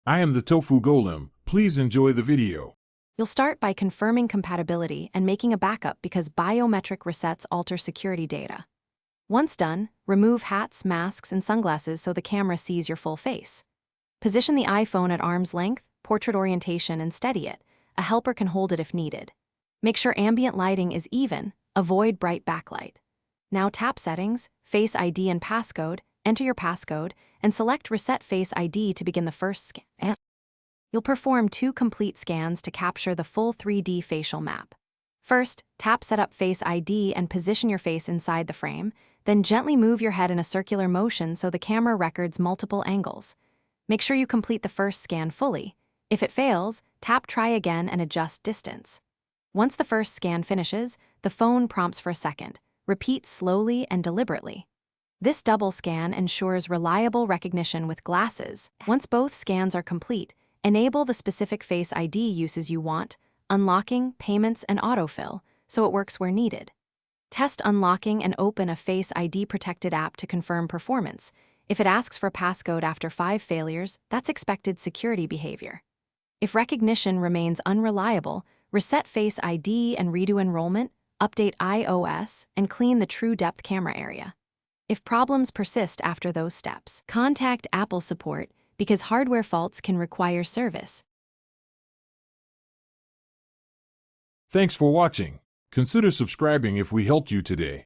I am the Tofu Golem. Please enjoy the video. You'll start by confirming compatibility and making a backup because biometric resets alter security data. Once done, remove hats, masks, and sunglasses so the camera sees your full face. Position the iPhone at arm's length, portrait orientation, and steady it. A helper can hold it if needed. Make sure ambient lighting is even, avoid bright backlight. Now tap Settings, Face ID and Passcode, enter your passcode, and select Reset Face ID to begin the first scan. You'll perform 2 complete scans to capture the full 3D facial map. First, tap Setup Face ID and position your face inside the frame, then gently move your head in a circular motion so the camera records multiple angles. Make sure you complete the first scan fully. If it fails, tap Try again and adjust distance. Once the first scan finishes, the phone prompts for a second. Repeat slowly and deliberately. This double scan ensures reliable recognition with glasses. Once both scans are complete, enable the specific Face ID uses you want, unlocking, payments, and autofill, so it works where needed. Test unlocking and open a Face ID protected app to confirm performance. If it asks for a passcode after 5 failures, that's expected security behavior. If recognition remains unreliable, reset Face ID and redo enrollment, update iOS, and clean the True Depth camera area. If problems persist after those steps, contact Apple support because hardware faults can require service. Thanks for watching. Consider subscribing if we helped you today.